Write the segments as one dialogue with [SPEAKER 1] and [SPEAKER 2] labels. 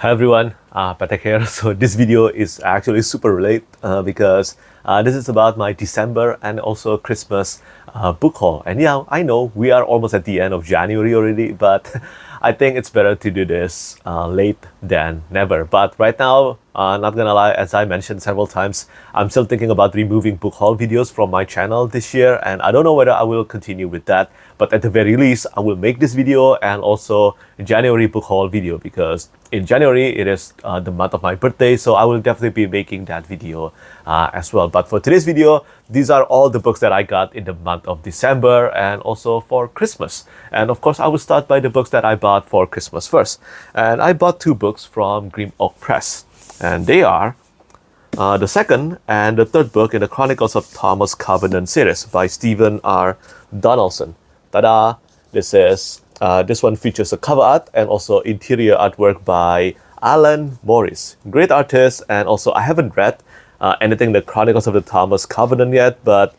[SPEAKER 1] Hi everyone, Petrik here. So this video is actually super late because this is about my December and also Christmas book haul. And yeah, I know we are almost at the end of January already, but I think it's better to do this late than never. But right now, not gonna lie, as I mentioned several times, I'm still thinking about removing book haul videos from my channel this year, and I don't know whether I will continue with that. But at the very least, I will make this video and also January book haul video because in January it is the month of my birthday, so I will definitely be making that video as well. But for today's video, these are all the books that I got in the month of December and also for Christmas. And of course, I will start by the books that I bought for Christmas first. And I bought two books from Gogmagog Press, and they are the second and the third book in the Chronicles of Thomas Covenant series by Stephen R. Donaldson. Ta-da! This one features a cover art and also interior artwork by Alan Morris. Great artist, and also I haven't read anything the Chronicles of the Thomas Covenant yet, but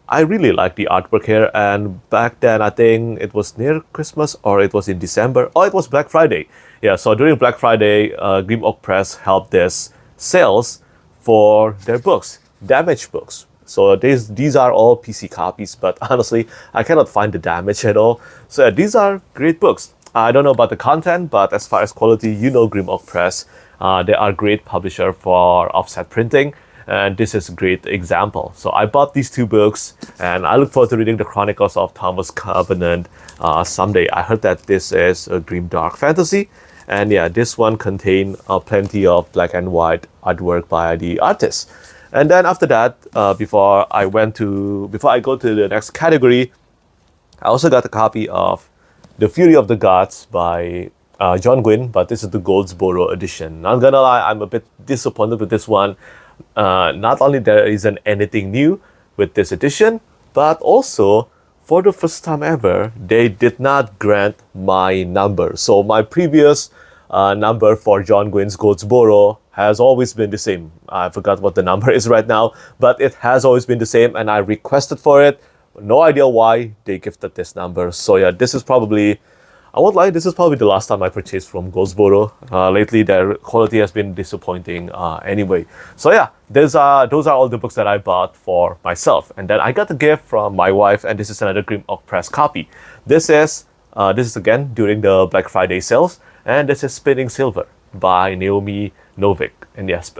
[SPEAKER 1] I really like the artwork here. And back then, I think it was near Christmas or it was in December. Oh, it was Black Friday. Yeah, so during Black Friday, Gogmagog Press held this sales for their books, damaged books. So these are all PC copies, but honestly, I cannot find the damage at all. So yeah, these are great books. I don't know about the content, but as far as quality, you know Gogmagog Press. They are a great publisher for offset printing, and this is a great example. So I bought these two books, and I look forward to reading the Chronicles of Thomas Covenant someday. I heard that this is a grim dark fantasy, and yeah, this one contained plenty of black and white artwork by the artist. And then after that, before I go to the next category, I also got a copy of The Fury of the Gods by John Gwynne, but this is the Goldsboro edition. Not gonna lie, I'm a bit disappointed with this one. Not only there isn't anything new with this edition, but also for the first time ever, they did not grant my number. So my previous number for John Gwynne's Goldsboro has always been the same. I forgot what the number is right now, but it has always been the same, and I requested for it. No idea why they gifted this number. So yeah, this is probably, I won't lie, this is probably the last time I purchased from Goldsboro. Lately, their quality has been disappointing anyway. So yeah, those are all the books that I bought for myself. And then I got a gift from my wife, and this is another Gogmagog Press copy. This is again during the Black Friday sales, and this is Spinning Silver by Naomi Novik. And yes,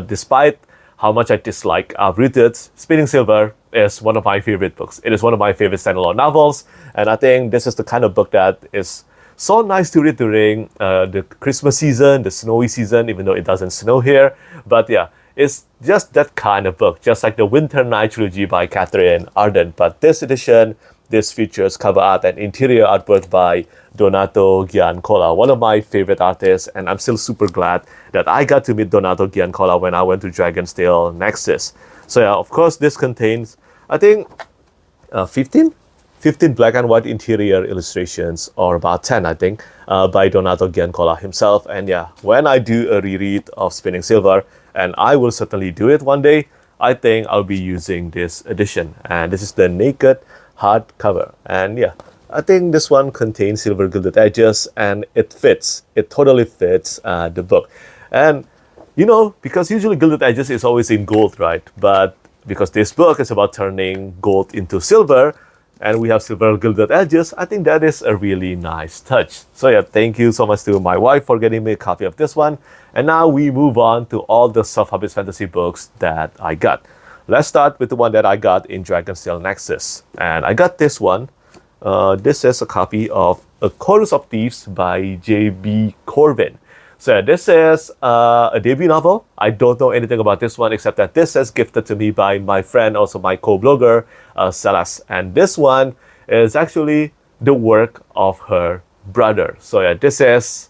[SPEAKER 1] despite how much I dislike read it, Spinning Silver is one of my favorite books. It is one of my favorite standalone novels, and I think this is the kind of book that is so nice to read during the Christmas season, the snowy season, even though it doesn't snow here. But yeah, it's just that kind of book, just like the Winter Night trilogy by Catherine Arden. But this edition, this features cover art and interior artwork by Donato Giancola, one of my favorite artists, and I'm still super glad that I got to meet Donato Giancola when I went to Dragon's Tail Nexus. So yeah, of course, this contains, I think, 15 black and white interior illustrations, or about 10, I think, by Donato Giancola himself. And yeah, when I do a reread of Spinning Silver, and I will certainly do it one day, I think I'll be using this edition. And this is the naked hardcover. And yeah, I think this one contains silver gilded edges, and it totally fits the book. And you know, because usually gilded edges is always in gold, right? But because this book is about turning gold into silver, and we have silver gilded edges, I think that is a really nice touch. So yeah, thank you so much to my wife for getting me a copy of this one. And now we move on to all the self-published fantasy books that I got. Let's start with the one that I got in Dragon's Tail Nexus. And I got this one. This is a copy of A Chorus of Thieves by J.B. Corvin. So this is a debut novel. I don't know anything about this one except that this is gifted to me by my friend, also my co-blogger, Celeste. And this one is actually the work of her brother. So yeah, this is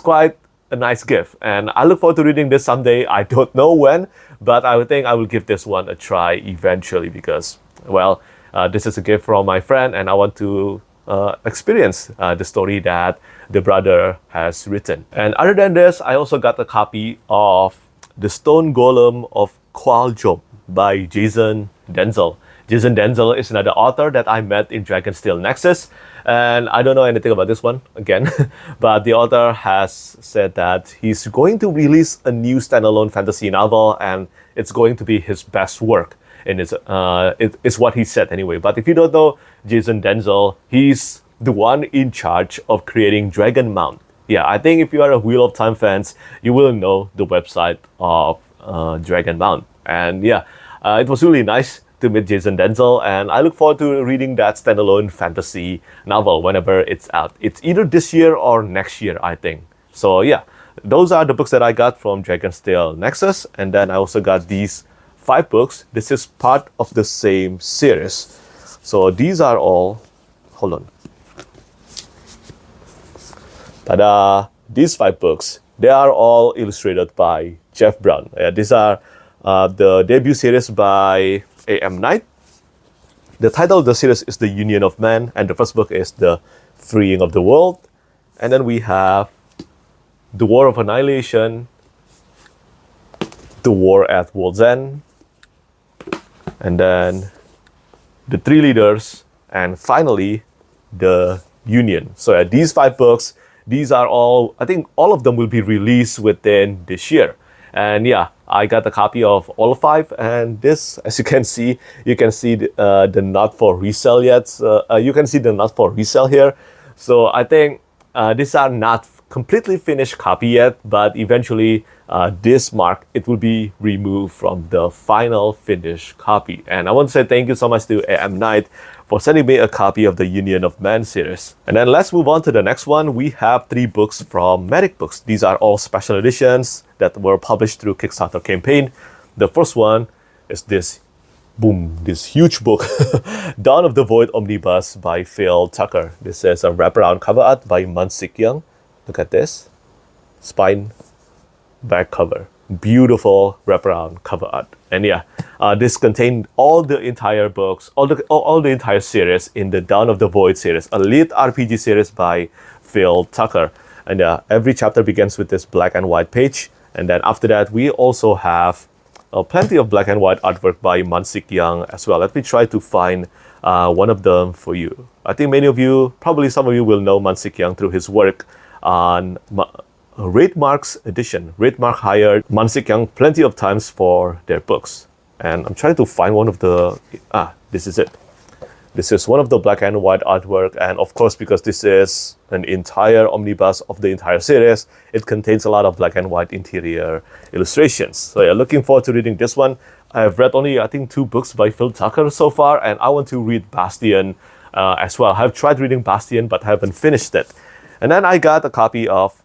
[SPEAKER 1] quite a nice gift. And I look forward to reading this someday. I don't know when, but I would think I will give this one a try eventually because, well, this is a gift from my friend, and I want to experience the story that the brother has written. And other than this, I also got a copy of The Stone Golem of Qual'jom by Jason Denzel. Jason Denzel is another author that I met in Dragonsteel Nexus, and I don't know anything about this one again, but the author has said that he's going to release a new standalone fantasy novel, and it's going to be his best work. And it's what he said anyway. But if you don't know Jason Denzel, he's the one in charge of creating Dragon Mount. Yeah, I think if you are a Wheel of Time fans, you will know the website of Dragon Mount. And yeah, it was really nice to meet Jason Denzel, and I look forward to reading that standalone fantasy novel whenever it's out. It's either this year or next year, I think. So yeah, those are the books that I got from Dragonsteel Nexus, and then I also got these 5 books. This is part of the same series. So these are all, hold on. Ta-da! These 5 books, they are all illustrated by Jeff Brown. These are the debut series by A.M. Knight. The title of the series is The Union of Men, and the first book is The Freeing of the World. And then we have The War of Annihilation, The War at World's End, and then The Three Leaders, and finally The Union. So these 5 books, these are all, I think all of them will be released within this year. And yeah, I got a copy of all 5, and this, as you can see the not for resale yet. You can see the not for resale here. So I think these are not completely finished copy yet, but eventually this mark, it will be removed from the final finished copy. And I want to say thank you so much to A.M. Knight for sending me a copy of the Union of Men series. And then let's move on to the next one. We have 3 books from Medic Books. These are all special editions that were published through Kickstarter campaign. The first one is this huge book, Dawn of the Void Omnibus by Phil Tucker. This is a wraparound cover art by Man-Sik Young. Look at this. Spine, back cover. Beautiful wraparound cover art. And yeah, this contained all the entire books, all the entire series in the Dawn of the Void series, a lit RPG series by Phil Tucker. And every chapter begins with this black and white page. And then after that, we also have plenty of black and white artwork by Man-Sik Young as well. Let me try to find one of them for you. I think many of you, probably some of you will know Man-Sik Young through his work on Raidmark's edition. Raidmark hired Man-Sik Young plenty of times for their books. And I'm trying to find one of the... this is it. This is one of the black and white artwork. And of course, because this is an entire omnibus of the entire series, it contains a lot of black and white interior illustrations. So yeah, looking forward to reading this one. I've read only, I think, 2 books by Phil Tucker so far, and I want to read Bastion as well. I've tried reading Bastion, but haven't finished it. And then I got a copy of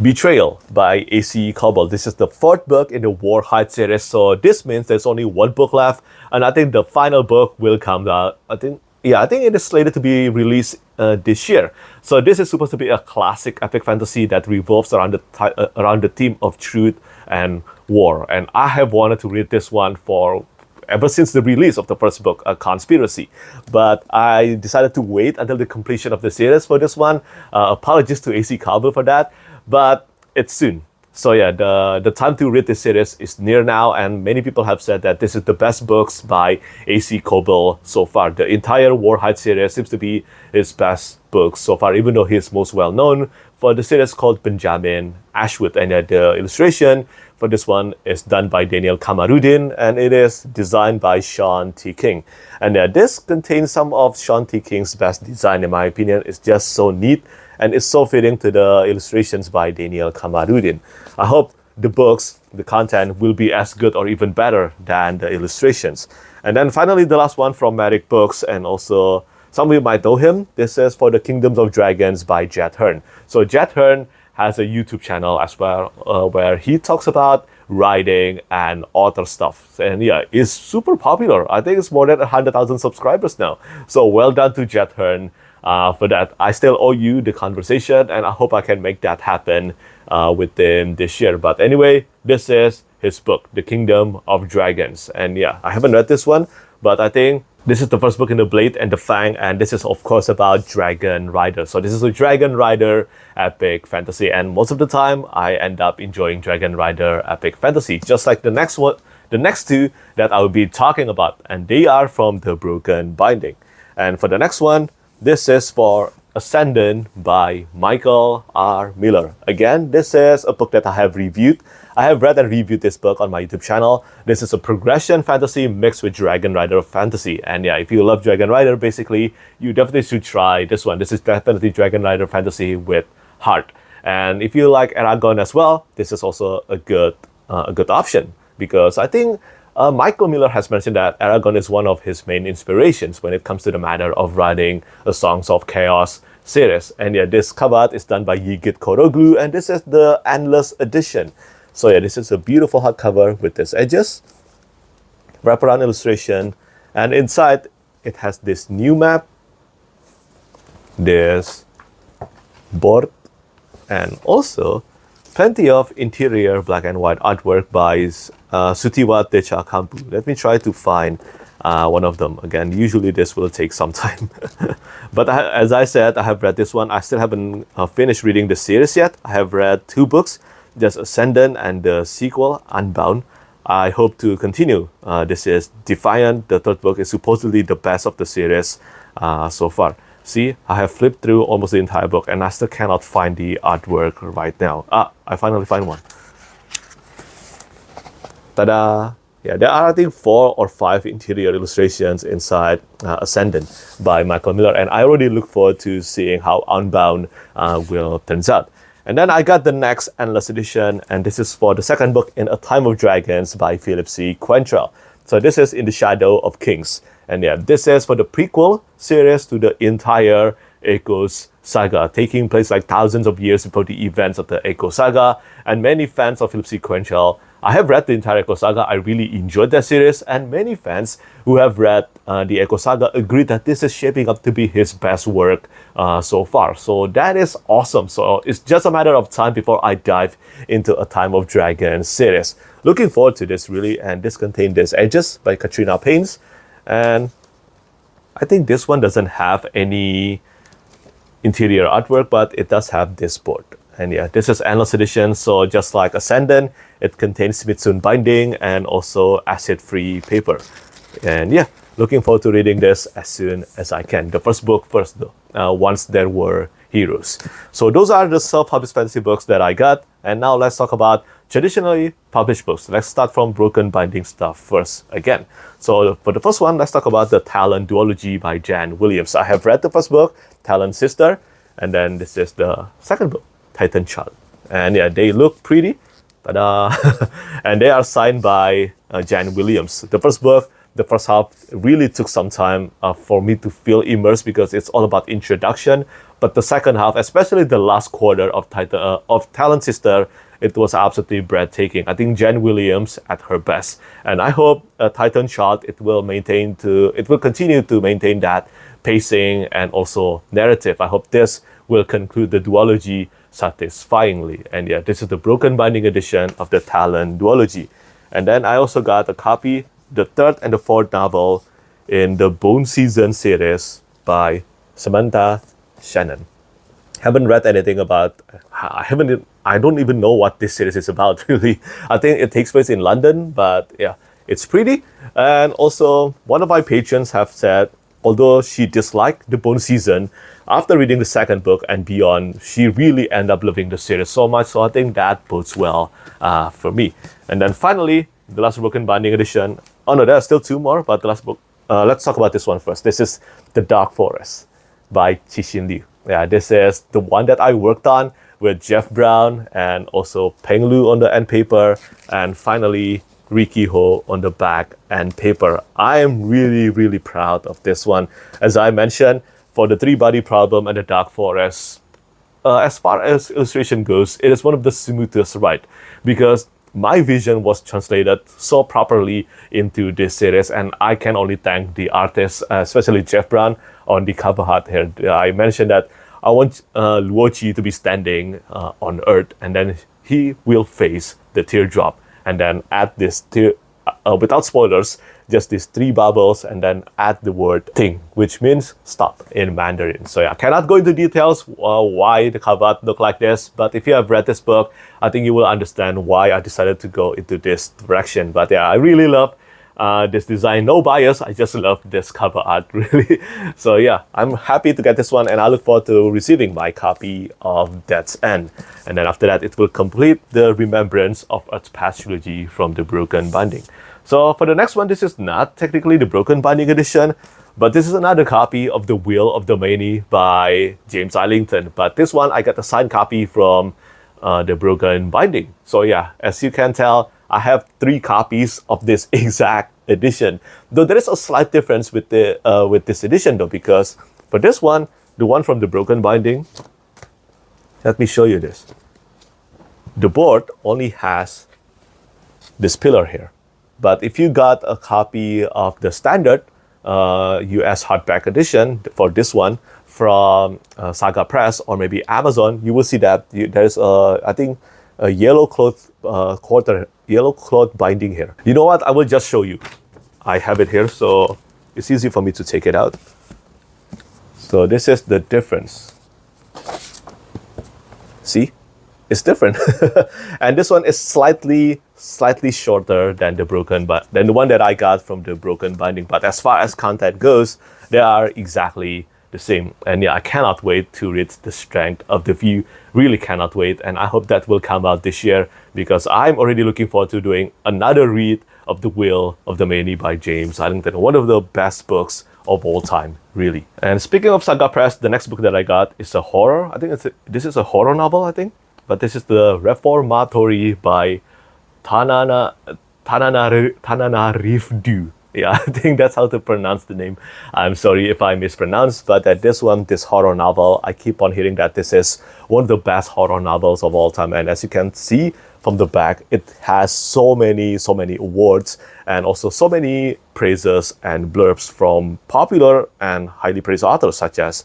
[SPEAKER 1] Betrayal by A.C. Coble. This is the 4th book in the Warhide series, so this means there's only 1 book left, and I think the final book will come out. I think it is slated to be released this year. So this is supposed to be a classic epic fantasy that revolves around the theme of truth and war, and I have wanted to read this one for ever since the release of the first book, A Conspiracy. But I decided to wait until the completion of the series for this one. Apologies to A.C. Coble for that, but it's soon. So yeah, the time to read this series is near now, and many people have said that this is the best books by A.C. Coble so far. The entire Warhide series seems to be his best books so far, even though he's most well known for the series called Benjamin Ashwood. And the illustration for this one is done by Daniel Kamarudin, and it is designed by Sean T. King. And this contains some of Sean T. King's best design, in my opinion. It's just so neat, and it's so fitting to the illustrations by Daniel Kamarudin. I hope the books, the content, will be as good or even better than the illustrations. And then finally, the last one from Medic Books, and also some of you might know him. This is For the Kingdoms of Dragons by Jet Hearn. So Jet Hearn has a YouTube channel as well, where he talks about writing and author stuff. And yeah, it's super popular. I think it's more than 100,000 subscribers now. So well done to Jet Hearn for that. I still owe you the conversation, and I hope I can make that happen within this year. But anyway, this is his book, The Kingdom of Dragons. And yeah, I haven't read this one, but I think this is the first book in the Blade and the Fang, and this is of course about Dragon Rider. So this is a Dragon Rider epic fantasy, and most of the time I end up enjoying Dragon Rider epic fantasy. Just like the next one, the next two that I will be talking about, and they are from the Broken Binding. And for the next one, this is for Ascendant by Michael R. Miller. Again, this is a book that I have reviewed. I have read and reviewed this book on my YouTube channel. This is a progression fantasy mixed with Dragon Rider fantasy. And yeah, if you love Dragon Rider, basically, you definitely should try this one. This is definitely Dragon Rider fantasy with heart. And if you like Eragon as well, this is also a good option, because I think Michael Miller has mentioned that Eragon is one of his main inspirations when it comes to the matter of writing a Songs of Chaos series. And yeah, this cover art is done by Yigit Koroglu, and this is the Endless edition. So yeah, this is a beautiful hardcover with these edges, wraparound illustration, and inside it has this new map, this board, and also plenty of interior black and white artwork by Sutiwat Decha Kampu. Let me try to find one of them. Again, usually this will take some time. But as I said, I have read this one. I still haven't finished reading the series yet. I have read 2 books, just Ascendant and the sequel, Unbound. I hope to continue. This is Defiant. The 3rd book is supposedly the best of the series so far. See, I have flipped through almost the entire book and I still cannot find the artwork right now. I finally find one. Ta-da! Yeah, there are I think 4 or 5 interior illustrations inside Ascendant by Michael Miller, and I already look forward to seeing how Unbound will turn out. And then I got the next Endless edition, and this is for the 2nd book in A Time of Dragons by Philip C. Quantrill. So this is In the Shadow of Kings. And yeah, this is for the prequel series to the entire Echoes saga, taking place like thousands of years before the events of the Echo saga. And many fans of Philip C. Quantrill, I have read the entire Echo saga. I really enjoyed that series, and many fans who have read the Echo saga agree that this is shaping up to be his best work so far. So that is awesome. So it's just a matter of time before I dive into A Time of Dragons series. Looking forward to this really, and this contains these edges by Katrina Paines. And I think this one doesn't have any interior artwork, but it does have this board. And yeah, this is Endless edition, so just like Ascendant, it contains Smithsonian binding and also acid-free paper. And yeah, looking forward to reading this as soon as I can. The first book first though, Once There Were Heroes. So those are the self-published fantasy books that I got. And now let's talk about traditionally published books. Let's start from Broken Binding stuff first again. So for the first one, let's talk about the Talon duology by Jan Williams. I have read the first book, Talon's Sister, and then this is the 2nd book, Titan Child. And yeah, they look pretty. Ta-da! And they are signed by Jan Williams. The first book, the first half really took some time for me to feel immersed because it's all about introduction. But the second half, especially the last quarter of Talon's Sister, it was absolutely breathtaking. I think Jan Williams at her best, and I hope Titan Child it will continue to maintain that pacing and also narrative. I hope this will conclude the duology satisfyingly. And yeah, this is the Broken Binding edition of the Talon duology. And then I also got a copy, the 3rd and the 4th novel in the Bone Season series by Samantha Shannon. Haven't read anything about. I don't even know what this series is about really. I think it takes place in London, but yeah, it's pretty. And also, one of my patrons have said, although she disliked the Bone Season, after reading the 2nd book and beyond, she really ended up loving the series so much. So I think that bodes well for me. And then finally, the last Broken Binding edition. Oh no, there are still 2 more, but the last book. Let's talk about this one first. This is The Dark Forest by Cixin Liu. Yeah, this is the one that I worked on with Jeff Brown and also Peng Lu on the end paper, and finally Riki Ho on the back end paper. I am really, really proud of this one. As I mentioned, for the 3-body problem and the Dark Forest, as far as illustration goes, it is one of the smoothest, right? Because my vision was translated so properly into this series, and I can only thank the artists, especially Jeff Brown on the cover art here. I mentioned that I want Luoqi to be standing on Earth, and then he will face the teardrop, and then at this without spoilers, just these 3 bubbles and then add the word thing, which means stop in Mandarin. So yeah, I cannot go into details why the cover art look like this, but if you have read this book, I think you will understand why I decided to go into this direction. But yeah, I really love this design. No bias, I just love this cover art, really. So yeah, I'm happy to get this one, and I look forward to receiving my copy of Death's End. And then after that, it will complete the Remembrance of Earth's Past trilogy from the Broken Binding. So for the next one, this is not technically the Broken Binding edition, but this is another copy of The Will of the Many by James Islington. But this one, I got a signed copy from the Broken Binding. So yeah, as you can tell, I have 3 copies of this exact edition. Though there is a slight difference with this edition though, because for this one, the one from the Broken Binding, let me show you this. The board only has this pillar here. But if you got a copy of the standard US hardback edition for this one from Saga Press or maybe Amazon, you will see that there's I think a yellow cloth binding here. You know what? I will just show you. I have it here, so it's easy for me to take it out. So this is the difference. See? It's different. And this one is slightly shorter than the one that I got from the Broken Binding. But as far as content goes, they are exactly the same. And yeah, I cannot wait to read The Strength of the View. Really cannot wait. And I hope that will come out this year, because I'm already looking forward to doing another read of The Will of the Many by James Islington. One of the best books of all time, really. And speaking of Saga Press, the next book that I got is a horror. I think this is a horror novel, I think. But this is the Reformatory by Tananarive. Yeah, I think that's how to pronounce the name. I'm sorry if I mispronounce, but this horror novel, I keep on hearing that this is one of the best horror novels of all time. And as you can see from the back, it has so many awards and also so many praises and blurbs from popular and highly praised authors such as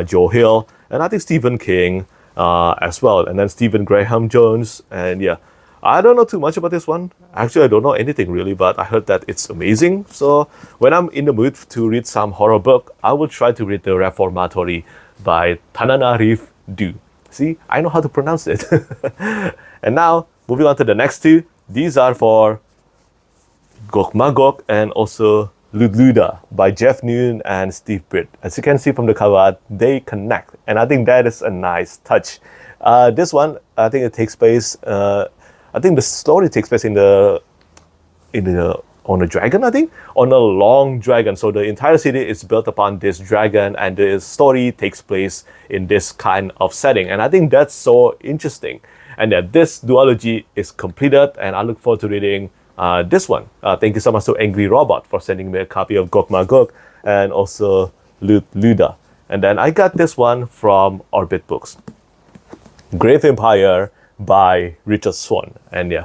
[SPEAKER 1] Joe Hill and I think Stephen King as well, and then Stephen Graham Jones. And yeah, I don't know too much about this one. Actually, I don't know anything really, but I heard that it's amazing. So when I'm in the mood to read some horror book, I will try to read the Reformatory by Tananarive. See, I know how to pronounce it. And now, moving on to the next 2. These are for Gogmagog and also Ludluda by Jeff Noon and Steve Britt. As you can see from the cover art, they connect, and I think that is a nice touch. This one, I think it takes place. I think the story takes place on a dragon. I think on a long dragon. So the entire city is built upon this dragon, and the story takes place in this kind of setting. And I think that's so interesting. And that this duology is completed, and I look forward to reading this one. Thank you so much to Angry Robot for sending me a copy of Gogmagog and also Ludluda. And then I got this one from Orbit Books, Grave Empire by Richard Swan. And yeah,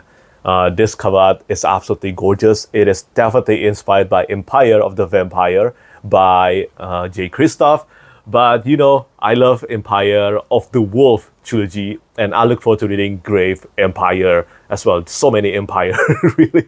[SPEAKER 1] this cover art is absolutely gorgeous. It is definitely inspired by Empire of the Vampire by J. Christoph. But you know, I love Empire of the Wolf trilogy, and I look forward to reading Grave Empire as well. So many Empire, really.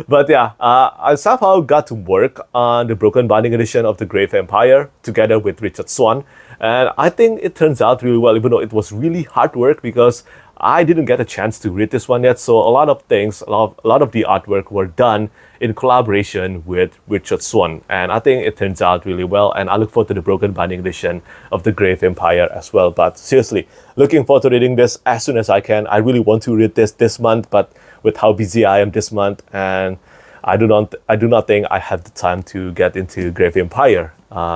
[SPEAKER 1] But yeah, I somehow got to work on the Broken Binding edition of the Grave Empire together with Richard Swan. And I think it turns out really well, even though it was really hard work because I didn't get a chance to read this one yet. So a lot of things, a lot of the artwork were done in collaboration with Richard Swan. And I think it turns out really well. And I look forward to the Broken Binding edition of the Grave Empire as well. But seriously, looking forward to reading this as soon as I can. I really want to read this month, but with how busy I am this month, and I do not think I have the time to get into Grave Empire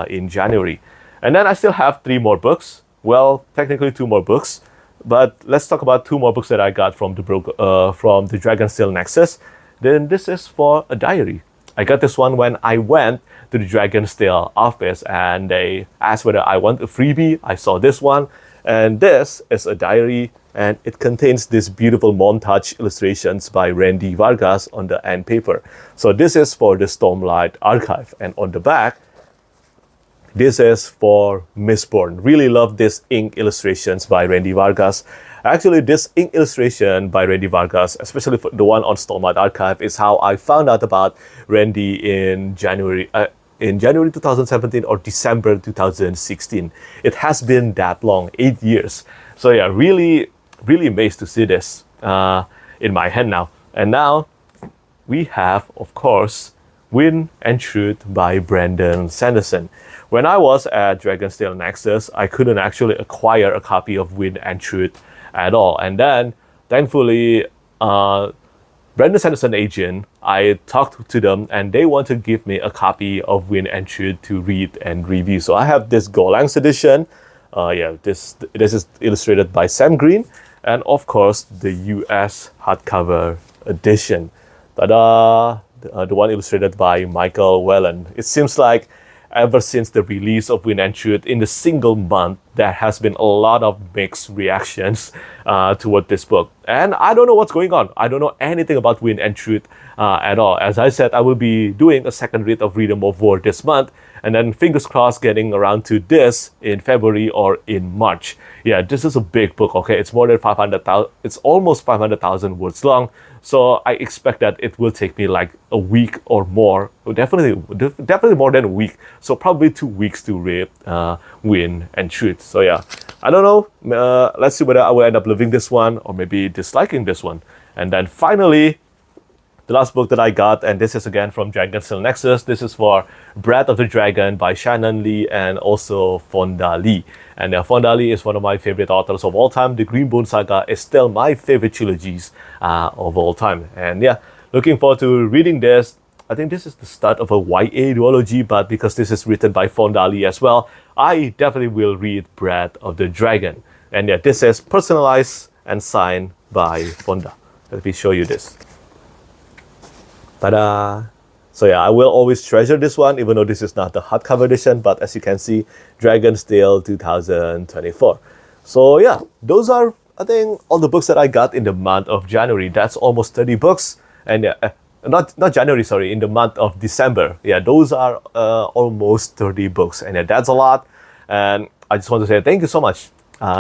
[SPEAKER 1] in January. And then I still have 3 more books. Well, technically 2 more books. But let's talk about 2 more books that I got from the Dragonsteel Nexus. Then this is for a diary. I got this one when I went to the Dragonsteel office and they asked whether I want a freebie. I saw this one, and this is a diary, and it contains these beautiful montage illustrations by Randy Vargas on the end paper. So this is for the Stormlight Archive, and on the back, This is for Mistborn. Really love this ink illustrations by Randy Vargas. Actually, this ink illustration by Randy Vargas, especially for the one on Stormlight Archive, is how I found out about Randy in January 2017 or December 2016. It has been that long, 8 years. So yeah, really amazed to see this in my hand now. And now we have, of course, Wind and Truth by Brandon Sanderson. When I was at Dragonsteel Nexus, I couldn't actually acquire a copy of Wind and Truth at all. And then, thankfully, Brandon Sanderson agent, I talked to them and they want to give me a copy of Wind and Truth to read and review. So I have this Golem edition. This is illustrated by Sam Green, and of course the US hardcover edition. Ta-da! The one illustrated by Michael Whelan. It seems like ever since the release of Wind and Truth in the single month, there has been a lot of mixed reactions toward this book. And I don't know what's going on. I don't know anything about Wind and Truth at all. As I said, I will be doing a second read of Rhythm of War this month, and then fingers crossed getting around to this in February or in March. Yeah, this is a big book, okay? It's more than 500,000, it's almost 500,000 words long. So I expect that it will take me like a week or more, definitely more than a week. So probably 2 weeks to read Wind and Truth. So yeah, I don't know. Let's see whether I will end up loving this one or maybe disliking this one. And then finally, the last book that I got, and this is again from Dragonsteel Nexus. This is for Breath of the Dragon by Shannon Lee and also Fonda Lee. And Fonda Lee is one of my favorite authors of all time. The Greenbone Saga is still my favorite trilogies of all time. And yeah, looking forward to reading this. I think this is the start of a YA duology, but because this is written by Fonda Lee as well, I definitely will read Breath of the Dragon. And yeah, this is personalized and signed by Fonda. Let me show you this. Ta-da! So yeah, I will always treasure this one, even though this is not the hardcover edition, but as you can see, Dragonsteel 2024. So yeah, those are, I think, all the books that I got in the month of January. That's almost 30 books. And yeah, not January, sorry, in the month of December. Yeah, those are almost 30 books. And yeah, that's a lot. And I just want to say thank you so much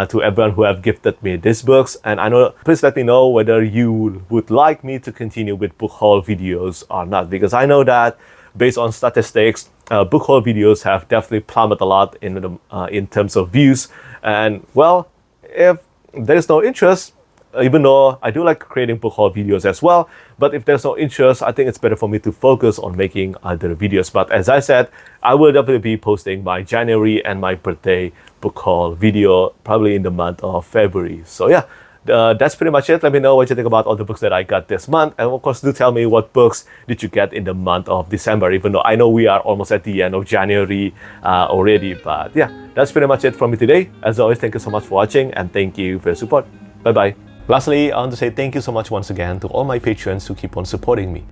[SPEAKER 1] to everyone who have gifted me these books. And I know, please let me know whether you would like me to continue with book haul videos or not, because I know that based on statistics, book haul videos have definitely plummeted a lot in terms of views. And well, if there is no interest, even though I do like creating book haul videos as well, but if there's no interest, I think it's better for me to focus on making other videos. But as I said, I will definitely be posting my January and my birthday book haul video probably in the month of February. So yeah, that's pretty much it. Let me know what you think about all the books that I got this month. And of course, do tell me what books did you get in the month of December, even though I know we are almost at the end of January already. But yeah, that's pretty much it from me today. As always, thank you so much for watching and thank you for your support. Bye-bye. Lastly, I want to say thank you so much once again to all my patrons who keep on supporting me.